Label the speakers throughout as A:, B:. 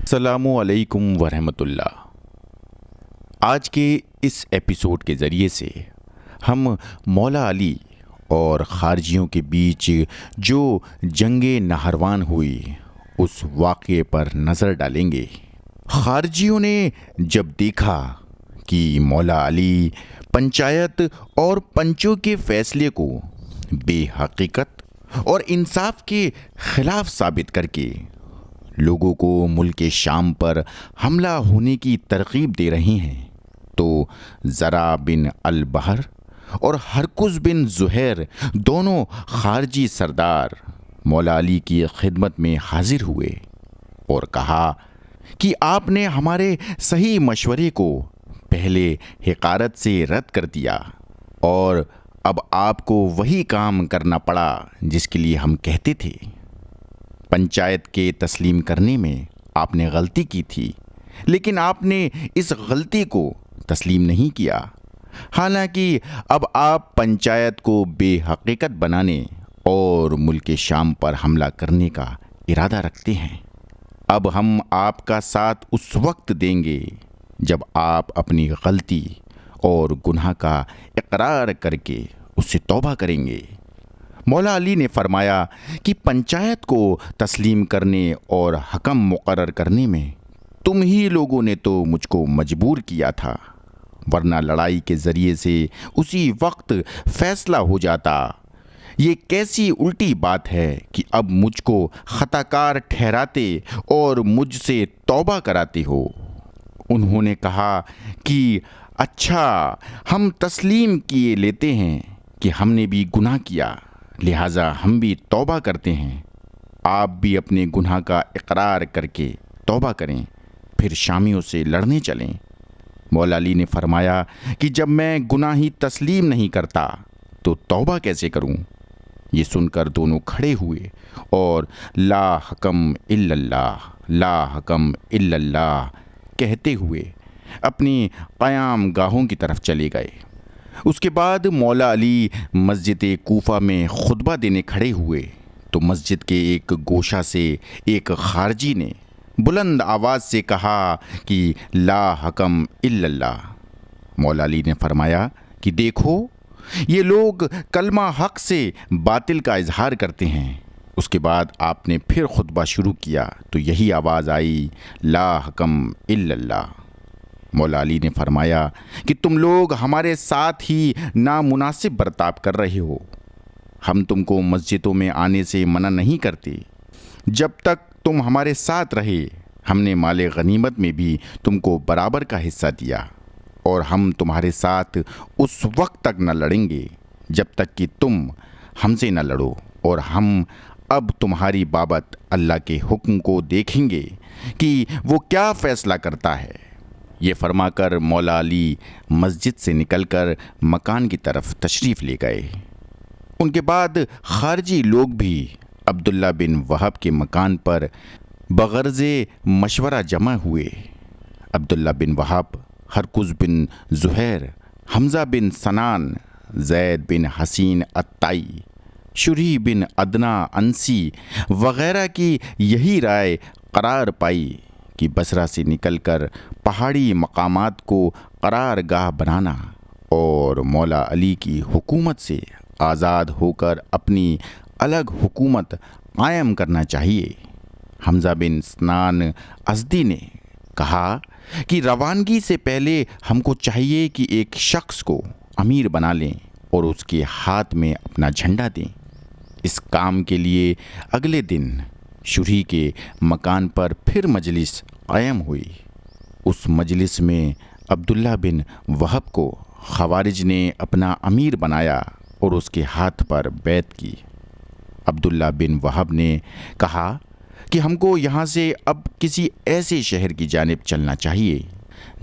A: السلام علیکم ورحمۃ اللہ۔ آج کے اس ایپیسوڈ کے ذریعے سے ہم مولا علی اور خارجیوں کے بیچ جو جنگ نہروان ہوئی اس واقعے پر نظر ڈالیں گے۔ خارجیوں نے جب دیکھا کہ مولا علی پنچایت اور پنچوں کے فیصلے کو بے حقیقت اور انصاف کے خلاف ثابت کر کے لوگوں کو ملک شام پر حملہ ہونے کی ترغیب دے رہے ہیں، تو زرع بن البحر اور ہرکز بن زہیر دونوں خارجی سردار مولا علی کی خدمت میں حاضر ہوئے اور کہا کہ آپ نے ہمارے صحیح مشورے کو پہلے حقارت سے رد کر دیا اور اب آپ کو وہی کام کرنا پڑا جس کے لیے ہم کہتے تھے۔ پنچایت کے تسلیم کرنے میں آپ نے غلطی کی تھی، لیکن آپ نے اس غلطی کو تسلیم نہیں کیا، حالانکہ اب آپ پنچایت کو بے حقیقت بنانے اور ملک شام پر حملہ کرنے کا ارادہ رکھتے ہیں۔ اب ہم آپ کا ساتھ اس وقت دیں گے جب آپ اپنی غلطی اور گناہ کا اقرار کر کے اس سے توبہ کریں گے۔ مولا علی نے فرمایا کہ پنچایت کو تسلیم کرنے اور حکم مقرر کرنے میں تم ہی لوگوں نے تو مجھ کو مجبور کیا تھا، ورنہ لڑائی کے ذریعے سے اسی وقت فیصلہ ہو جاتا۔ یہ کیسی الٹی بات ہے کہ اب مجھ کو خطا کار ٹھہراتے اور مجھ سے توبہ کراتے ہو۔ انہوں نے کہا کہ اچھا، ہم تسلیم کیے لیتے ہیں کہ ہم نے بھی گناہ کیا، لہٰذا ہم بھی توبہ کرتے ہیں۔ آپ بھی اپنے گناہ کا اقرار کر کے توبہ کریں، پھر شامیوں سے لڑنے چلیں۔ مولا علی نے فرمایا کہ جب میں گناہ ہی تسلیم نہیں کرتا تو توبہ کیسے کروں؟ یہ سن کر دونوں کھڑے ہوئے اور لا حکم الا اللہ، لا حکم الا اللہ کہتے ہوئے اپنی قیام گاہوں کی طرف چلے گئے۔ اس کے بعد مولا علی مسجد کوفہ میں خطبہ دینے کھڑے ہوئے تو مسجد کے ایک گوشہ سے ایک خارجی نے بلند آواز سے کہا کہ لا حکم الا اللہ۔ مولا علی نے فرمایا کہ دیکھو، یہ لوگ کلمہ حق سے باطل کا اظہار کرتے ہیں۔ اس کے بعد آپ نے پھر خطبہ شروع کیا تو یہی آواز آئی، لا حکم الا اللہ۔ مولا علی نے فرمایا کہ تم لوگ ہمارے ساتھ ہی نامناسب برتاؤ کر رہے ہو۔ ہم تم کو مسجدوں میں آنے سے منع نہیں کرتے، جب تک تم ہمارے ساتھ رہے ہم نے مال غنیمت میں بھی تم کو برابر کا حصہ دیا، اور ہم تمہارے ساتھ اس وقت تک نہ لڑیں گے جب تک کہ تم ہم سے نہ لڑو، اور ہم اب تمہاری بابت اللہ کے حکم کو دیکھیں گے کہ وہ کیا فیصلہ کرتا ہے۔ یہ فرما کر مولا علی مسجد سے نکل کر مکان کی طرف تشریف لے گئے۔ ان کے بعد خارجی لوگ بھی عبداللہ بن وہب کے مکان پر بغرض مشورہ جمع ہوئے۔ عبداللہ بن وہب، ہرکز بن زہیر، حمزہ بن سنان، زید بن حسین الطائی، شریح بن ادنا انسی وغیرہ کی یہی رائے قرار پائی کہ بصرہ سے نکل کر پہاڑی مقامات کو قرار گاہ بنانا اور مولا علی کی حکومت سے آزاد ہو کر اپنی الگ حکومت قائم کرنا چاہیے۔ حمزہ بن سنان ازدی نے کہا کہ روانگی سے پہلے ہم کو چاہیے کہ ایک شخص کو امیر بنا لیں اور اس کے ہاتھ میں اپنا جھنڈا دیں۔ اس کام کے لیے اگلے دن شریح کے مکان پر پھر مجلس قائم ہوئی۔ اس مجلس میں عبداللہ بن وہب کو خوارج نے اپنا امیر بنایا اور اس کے ہاتھ پر بیعت کی۔ عبداللہ بن وہب نے کہا کہ ہم کو یہاں سے اب کسی ایسے شہر کی جانب چلنا چاہیے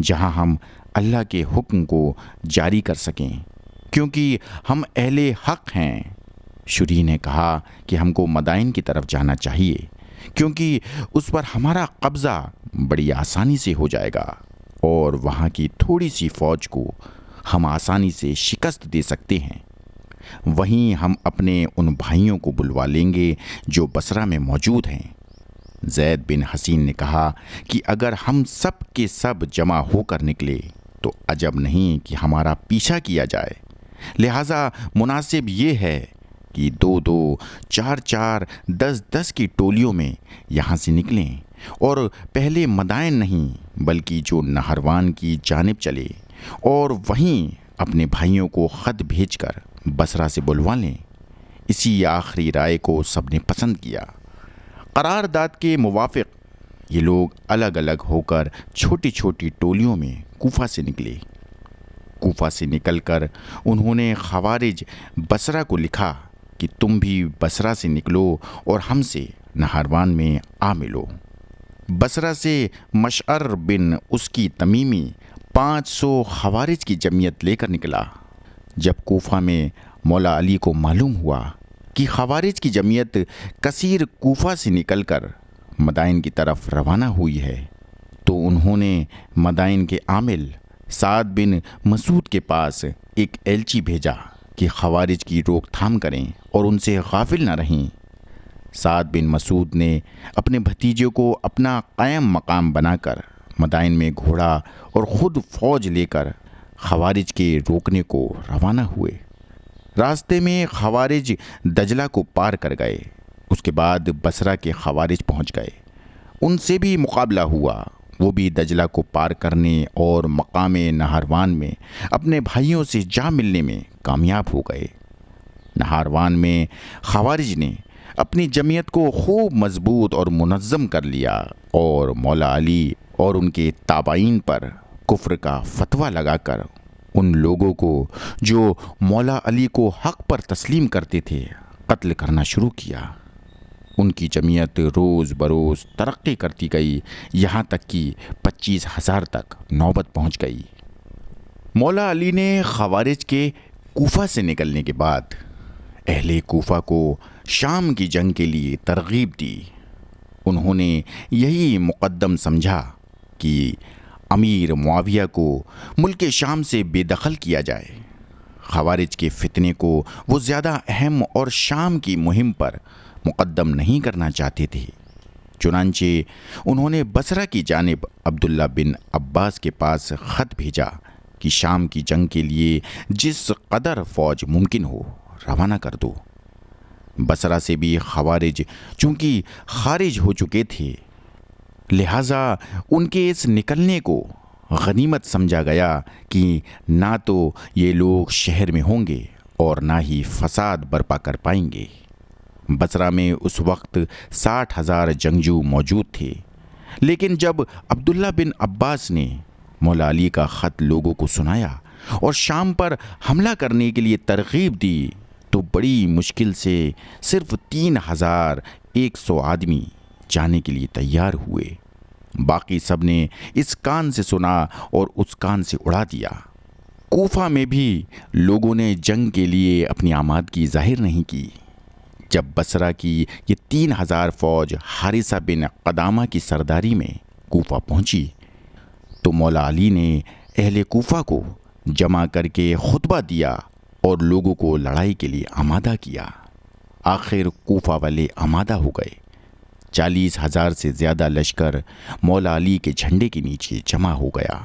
A: جہاں ہم اللہ کے حکم کو جاری کر سکیں، کیونکہ ہم اہل حق ہیں۔ شریح نے کہا کہ ہم کو مدائن کی طرف جانا چاہیے، کیونکہ اس پر ہمارا قبضہ بڑی آسانی سے ہو جائے گا اور وہاں کی تھوڑی سی فوج کو ہم آسانی سے شکست دے سکتے ہیں۔ وہیں ہم اپنے ان بھائیوں کو بلوا لیں گے جو بصرہ میں موجود ہیں۔ زید بن حسین نے کہا کہ اگر ہم سب کے سب جمع ہو کر نکلے تو عجب نہیں کہ ہمارا پیچھا کیا جائے، لہٰذا مناسب یہ ہے کہ 2-2، 4-4، 10-10 کی ٹولیوں میں یہاں سے نکلیں اور پہلے مدائن نہیں بلکہ جو نہروان کی جانب چلے اور وہیں اپنے بھائیوں کو خط بھیج کر بصرہ سے بلوا لیں۔ اسی آخری رائے کو سب نے پسند کیا۔ قرارداد کے موافق یہ لوگ الگ الگ ہو کر چھوٹی چھوٹی ٹولیوں میں کوفہ سے نکلے۔ کوفہ سے نکل کر انہوں نے خوارج بصرہ کو لکھا کہ تم بھی بصرہ سے نکلو اور ہم سے نہاروان میں آ ملو۔ بصرہ سے مشعر بن اس کی تمیمی 500 خوارج کی جمعیت لے کر نکلا۔ جب کوفہ میں مولا علی کو معلوم ہوا کہ خوارج کی جمعیت کثیر کوفہ سے نکل کر مدائن کی طرف روانہ ہوئی ہے تو انہوں نے مدائن کے عامل سعد بن مسعود کے پاس ایک ایلچی بھیجا کہ خوارج کی روک تھام کریں اور ان سے غافل نہ رہیں۔ سعد بن مسعود نے اپنے بھتیجے کو اپنا قائم مقام بنا کر مدائن میں گھوڑا اور خود فوج لے کر خوارج کے روکنے کو روانہ ہوئے۔ راستے میں خوارج دجلہ کو پار کر گئے۔ اس کے بعد بصرہ کے خوارج پہنچ گئے، ان سے بھی مقابلہ ہوا، وہ بھی دجلہ کو پار کرنے اور مقام نہاروان میں اپنے بھائیوں سے جا ملنے میں کامیاب ہو گئے۔ نہاروان میں خوارج نے اپنی جمعیت کو خوب مضبوط اور منظم کر لیا اور مولا علی اور ان کے تابعین پر کفر کا فتویٰ لگا کر ان لوگوں کو جو مولا علی کو حق پر تسلیم کرتے تھے قتل کرنا شروع کیا۔ ان کی جمعیت روز بروز ترقی کرتی گئی، یہاں تک کہ 25,000 تک نوبت پہنچ گئی۔ مولا علی نے خوارج کے کوفہ سے نکلنے کے بعد اہل کوفہ کو شام کی جنگ کے لیے ترغیب دی۔ انہوں نے یہی مقدم سمجھا کہ امیر معاویہ کو ملک شام سے بے دخل کیا جائے۔ خوارج کے فتنے کو وہ زیادہ اہم اور شام کی مہم پر مقدم نہیں کرنا چاہتے تھے، چنانچہ انہوں نے بصرہ کی جانب عبداللہ بن عباس کے پاس خط بھیجا کہ شام کی جنگ کے لیے جس قدر فوج ممکن ہو روانہ کر دو۔ بصرہ سے بھی خوارج چونکہ خارج ہو چکے تھے، لہٰذا ان کے اس نکلنے کو غنیمت سمجھا گیا کہ نہ تو یہ لوگ شہر میں ہوں گے اور نہ ہی فساد برپا کر پائیں گے۔ بصرہ میں اس وقت 60,000 جنگجو موجود تھے، لیکن جب عبداللہ بن عباس نے مولا علی کا خط لوگوں کو سنایا اور شام پر حملہ کرنے کے لیے ترغیب دی تو بڑی مشکل سے صرف 3,100 آدمی جانے کے لیے تیار ہوئے۔ باقی سب نے اس کان سے سنا اور اس کان سے اڑا دیا۔ کوفہ میں بھی لوگوں نے جنگ کے لیے اپنی آمادگی ظاہر نہیں کی۔ جب بصرہ کی یہ 3,000 فوج حارثہ بن قدامہ کی سرداری میں کوفہ پہنچی تو مولا علی نے اہل کوفہ کو جمع کر کے خطبہ دیا اور لوگوں کو لڑائی کے لیے آمادہ کیا۔ آخر کوفہ والے آمادہ ہو گئے۔ 40,000 سے زیادہ لشکر مولا علی کے جھنڈے کے نیچے جمع ہو گیا۔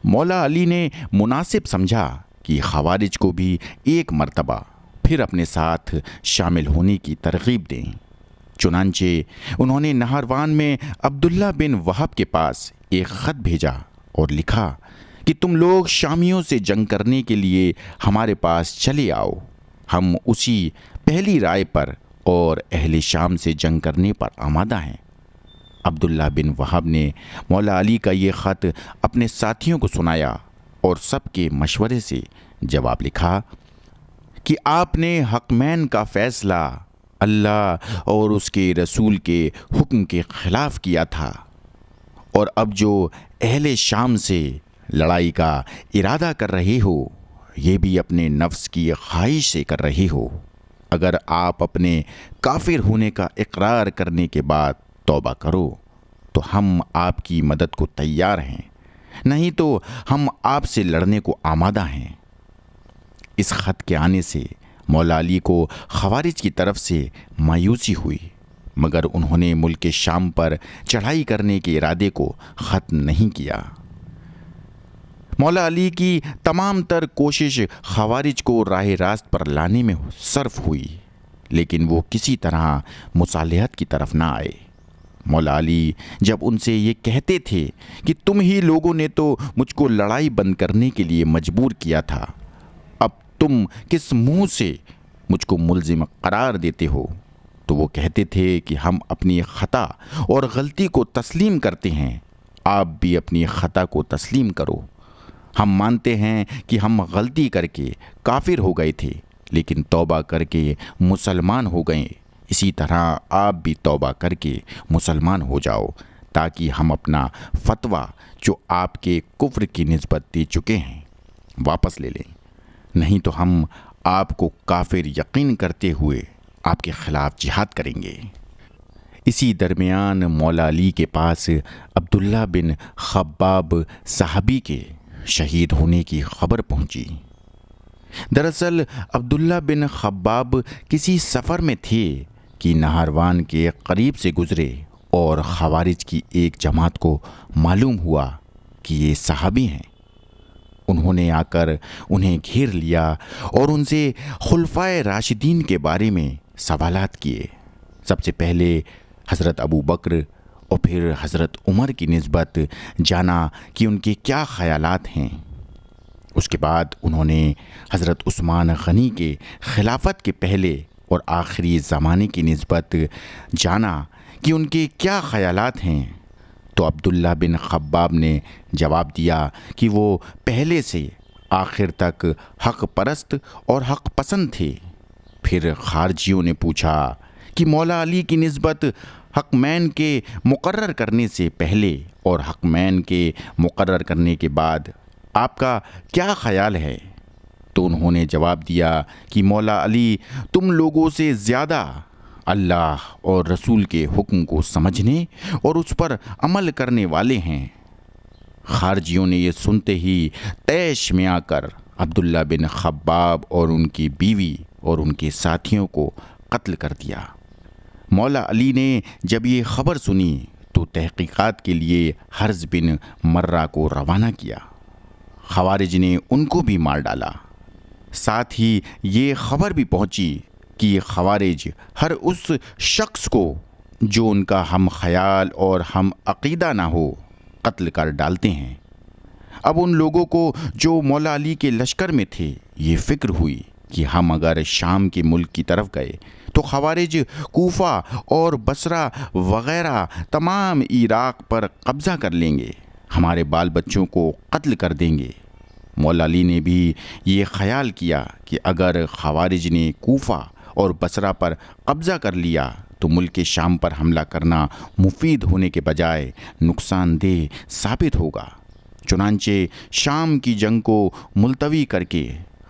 A: مولا علی نے مناسب سمجھا کہ خوارج کو بھی ایک مرتبہ پھر اپنے ساتھ شامل ہونے کی ترغیب دیں، چنانچہ انہوں نے نہاروان میں عبداللہ بن وہب کے پاس ایک خط بھیجا اور لکھا کہ تم لوگ شامیوں سے جنگ کرنے کے لیے ہمارے پاس چلے آؤ، ہم اسی پہلی رائے پر اور اہل شام سے جنگ کرنے پر آمادہ ہیں۔ عبداللہ بن وہب نے مولا علی کا یہ خط اپنے ساتھیوں کو سنایا اور سب کے مشورے سے جواب لکھا کہ آپ نے حکمین کا فیصلہ اللہ اور اس کے رسول کے حکم کے خلاف کیا تھا، اور اب جو اہل شام سے لڑائی کا ارادہ کر رہے ہو یہ بھی اپنے نفس کی خواہش سے کر رہے ہو۔ اگر آپ اپنے کافر ہونے کا اقرار کرنے کے بعد توبہ کرو تو ہم آپ کی مدد کو تیار ہیں، نہیں تو ہم آپ سے لڑنے کو آمادہ ہیں۔ اس خط کے آنے سے مولا علی کو خوارج کی طرف سے مایوسی ہوئی، مگر انہوں نے ملک شام پر چڑھائی کرنے کے ارادے کو ختم نہیں کیا۔ مولا علی کی تمام تر کوشش خوارج کو راہ راست پر لانے میں صرف ہوئی، لیکن وہ کسی طرح مصالحت کی طرف نہ آئے۔ مولا علی جب ان سے یہ کہتے تھے کہ تم ہی لوگوں نے تو مجھ کو لڑائی بند کرنے کے لیے مجبور کیا تھا، اب تم کس منہ سے مجھ کو ملزم قرار دیتے ہو، تو وہ کہتے تھے کہ ہم اپنی خطا اور غلطی کو تسلیم کرتے ہیں، آپ بھی اپنی خطا کو تسلیم کرو۔ ہم مانتے ہیں کہ ہم غلطی کر کے کافر ہو گئے تھے، لیکن توبہ کر کے مسلمان ہو گئے، اسی طرح آپ بھی توبہ کر کے مسلمان ہو جاؤ، تاکہ ہم اپنا فتویٰ جو آپ کے کفر کی نسبت دے چکے ہیں واپس لے لیں، نہیں تو ہم آپ کو کافر یقین کرتے ہوئے آپ کے خلاف جہاد کریں گے۔ اسی درمیان مولا علی کے پاس عبداللہ بن خباب صحابی کے شہید ہونے کی خبر پہنچی۔ دراصل عبداللہ بن خباب کسی سفر میں تھے کہ نہاروان کے قریب سے گزرے اور خوارج کی ایک جماعت کو معلوم ہوا کہ یہ صحابی ہیں۔ انہوں نے آ کر انہیں گھیر لیا اور ان سے خلفائے راشدین کے بارے میں سوالات کیے۔ سب سے پہلے حضرت ابو بکر اور پھر حضرت عمر کی نسبت جانا کہ ان کے کیا خیالات ہیں۔ اس کے بعد انہوں نے حضرت عثمان غنی کے خلافت کے پہلے اور آخری زمانے کی نسبت جانا کہ ان کے کیا خیالات ہیں، تو عبداللہ بن خباب نے جواب دیا کہ وہ پہلے سے آخر تک حق پرست اور حق پسند تھے۔ پھر خارجیوں نے پوچھا کہ مولا علی کی نسبت حکمین کے مقرر کرنے سے پہلے اور حکمین کے مقرر کرنے کے بعد آپ کا کیا خیال ہے؟ تو انہوں نے جواب دیا کہ مولا علی تم لوگوں سے زیادہ اللہ اور رسول کے حکم کو سمجھنے اور اس پر عمل کرنے والے ہیں۔ خارجیوں نے یہ سنتے ہی طیش میں آ کر عبداللہ بن خباب اور ان کی بیوی اور ان کے ساتھیوں کو قتل کر دیا۔ مولا علی نے جب یہ خبر سنی تو تحقیقات کے لیے حرز بن مرہ کو روانہ کیا۔ خوارج نے ان کو بھی مار ڈالا۔ ساتھ ہی یہ خبر بھی پہنچی کہ یہ خوارج ہر اس شخص کو جو ان کا ہم خیال اور ہم عقیدہ نہ ہو قتل کر ڈالتے ہیں۔ اب ان لوگوں کو جو مولا علی کے لشکر میں تھے یہ فکر ہوئی کہ ہم اگر شام کے ملک کی طرف گئے تو خوارج کوفہ اور بصرہ وغیرہ تمام عراق پر قبضہ کر لیں گے، ہمارے بال بچوں کو قتل کر دیں گے۔ مولا علی نے بھی یہ خیال کیا کہ اگر خوارج نے کوفہ اور بصرہ پر قبضہ کر لیا تو ملک شام پر حملہ کرنا مفید ہونے کے بجائے نقصان دہ ثابت ہوگا۔ چنانچہ شام کی جنگ کو ملتوی کر کے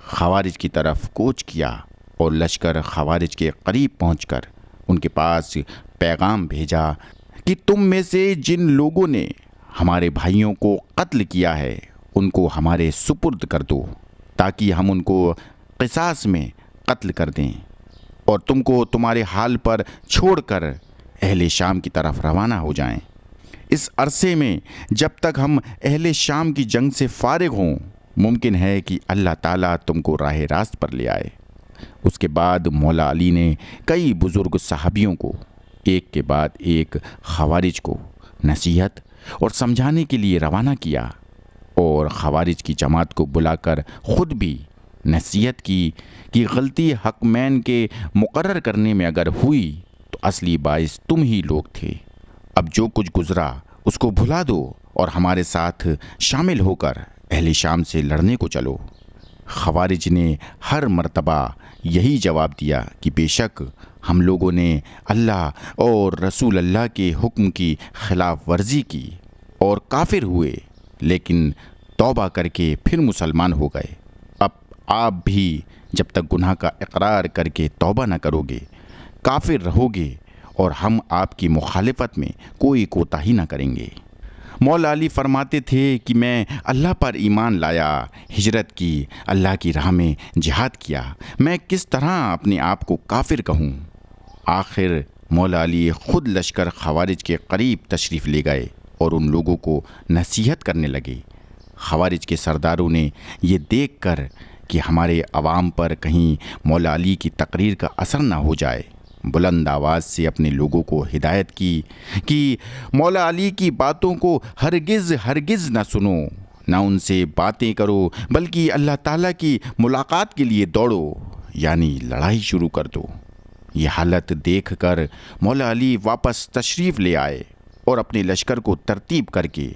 A: خوارج کی طرف کوچ کیا اور لشکر خوارج کے قریب پہنچ کر ان کے پاس پیغام بھیجا کہ تم میں سے جن لوگوں نے ہمارے بھائیوں کو قتل کیا ہے ان کو ہمارے سپرد کر دو، تاکہ ہم ان کو قصاص میں قتل کر دیں اور تم کو تمہارے حال پر چھوڑ کر اہل شام کی طرف روانہ ہو جائیں۔ اس عرصے میں جب تک ہم اہل شام کی جنگ سے فارغ ہوں ممکن ہے کہ اللہ تعالیٰ تم کو راہ راست پر لے آئے۔ اس کے بعد مولا علی نے کئی بزرگ صحابیوں کو ایک کے بعد ایک خوارج کو نصیحت اور سمجھانے کے لیے روانہ کیا اور خوارج کی جماعت کو بلا کر خود بھی نصیحت کی کہ غلطی حکمین کے مقرر کرنے میں اگر ہوئی تو اصلی باعث تم ہی لوگ تھے۔ اب جو کچھ گزرا اس کو بھلا دو اور ہمارے ساتھ شامل ہو کر اہل شام سے لڑنے کو چلو۔ خوارج نے ہر مرتبہ یہی جواب دیا کہ بے شک ہم لوگوں نے اللہ اور رسول اللہ کے حکم کی خلاف ورزی کی اور کافر ہوئے، لیکن توبہ کر کے پھر مسلمان ہو گئے۔ اب آپ بھی جب تک گناہ کا اقرار کر کے توبہ نہ کرو گے کافر رہو گے اور ہم آپ کی مخالفت میں کوئی کوتاہی نہ کریں گے۔ مولا علی فرماتے تھے کہ میں اللہ پر ایمان لایا، ہجرت کی، اللہ کی راہ میں جہاد کیا، میں کس طرح اپنے آپ کو کافر کہوں؟ آخر مولا علی خود لشکر خوارج کے قریب تشریف لے گئے اور ان لوگوں کو نصیحت کرنے لگے۔ خوارج کے سرداروں نے یہ دیکھ کر کہ ہمارے عوام پر کہیں مولا علی کی تقریر کا اثر نہ ہو جائے، بلند آواز سے اپنے لوگوں کو ہدایت کی کہ مولا علی کی باتوں کو ہرگز نہ سنو، نہ ان سے باتیں کرو، بلکہ اللہ تعالیٰ کی ملاقات کے لیے دوڑو، یعنی لڑائی شروع کر دو۔ یہ حالت دیکھ کر مولا علی واپس تشریف لے آئے اور اپنے لشکر کو ترتیب کر کے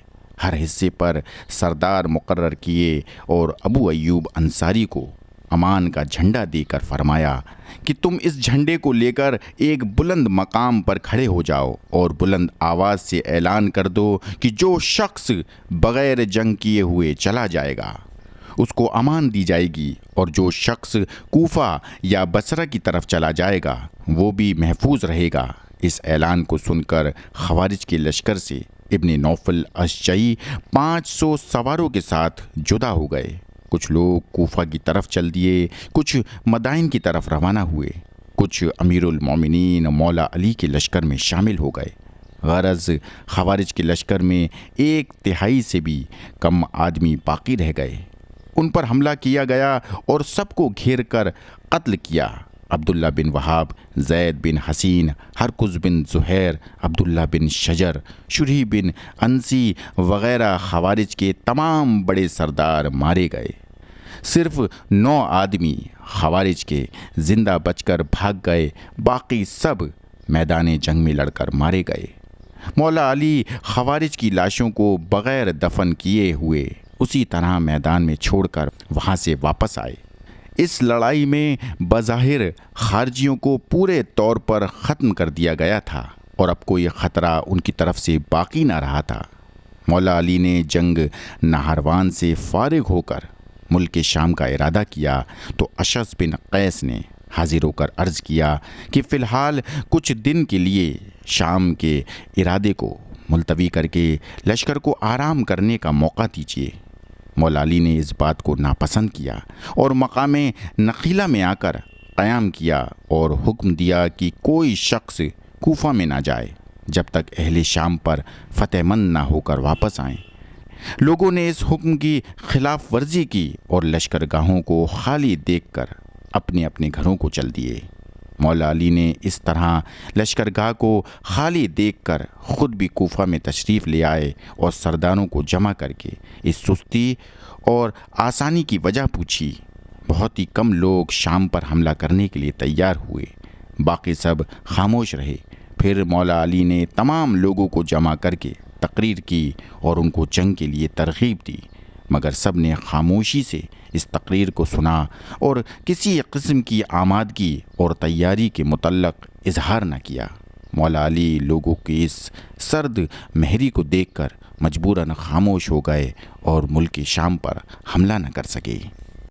A: ہر حصے پر سردار مقرر کیے اور ابو ایوب انصاری کو امان کا جھنڈا دے کر فرمایا کہ تم اس جھنڈے کو لے کر ایک بلند مقام پر کھڑے ہو جاؤ اور بلند آواز سے اعلان کر دو کہ جو شخص بغیر جنگ کیے ہوئے چلا جائے گا اس کو امان دی جائے گی، اور جو شخص کوفہ یا بصرہ کی طرف چلا جائے گا وہ بھی محفوظ رہے گا۔ اس اعلان کو سن کر خوارج کے لشکر سے ابن نوفل اشجعی 500 سواروں کے ساتھ جدا ہو گئے۔ کچھ لوگ کوفہ کی طرف چل دیے، کچھ مدائن کی طرف روانہ ہوئے، کچھ امیر المومنین مولا علی کے لشکر میں شامل ہو گئے۔ غرض خوارج کے لشکر میں 1/3 سے بھی کم آدمی باقی رہ گئے۔ ان پر حملہ کیا گیا اور سب کو گھیر کر قتل کیا۔ عبداللہ بن وہاب، زید بن حسین، ہرکز بن زہیر، عبداللہ بن شجر، شریح بن انسی وغیرہ خوارج کے تمام بڑے سردار مارے گئے۔ صرف 9 آدمی خوارج کے زندہ بچ کر بھاگ گئے، باقی سب میدان جنگ میں لڑ کر مارے گئے۔ مولا علی خوارج کی لاشوں کو بغیر دفن کیے ہوئے اسی طرح میدان میں چھوڑ کر وہاں سے واپس آئے۔ اس لڑائی میں بظاہر خارجیوں کو پورے طور پر ختم کر دیا گیا تھا اور اب کوئی خطرہ ان کی طرف سے باقی نہ رہا تھا۔ مولا علی نے جنگ نہاروان سے فارغ ہو کر ملک شام کا ارادہ کیا تو اشعث بن قیس نے حاضر ہو کر عرض کیا کہ فی الحال کچھ دن کے لیے شام کے ارادے کو ملتوی کر کے لشکر کو آرام کرنے کا موقع دیجیے۔ مولا علی نے اس بات کو ناپسند کیا اور مقام نخیلہ میں آ کر قیام کیا اور حکم دیا کہ کوئی شخص کوفہ میں نہ جائے جب تک اہل شام پر فتح مند نہ ہو کر واپس آئیں۔ لوگوں نے اس حکم کی خلاف ورزی کی اور لشکر گاہوں کو خالی دیکھ کر اپنے اپنے گھروں کو چل دیے۔ مولا علی نے اس طرح لشکر گاہ کو خالی دیکھ کر خود بھی کوفہ میں تشریف لے آئے اور سرداروں کو جمع کر کے اس سستی اور آسانی کی وجہ پوچھی۔ بہت ہی کم لوگ شام پر حملہ کرنے کے لیے تیار ہوئے، باقی سب خاموش رہے۔ پھر مولا علی نے تمام لوگوں کو جمع کر کے تقریر کی اور ان کو جنگ کے لیے ترغیب دی، مگر سب نے خاموشی سے اس تقریر کو سنا اور کسی قسم کی آمادگی اور تیاری کے متعلق اظہار نہ کیا۔ مولا علی لوگوں کی اس سرد مہری کو دیکھ کر مجبوراً خاموش ہو گئے اور ملک شام پر حملہ نہ کر سکے۔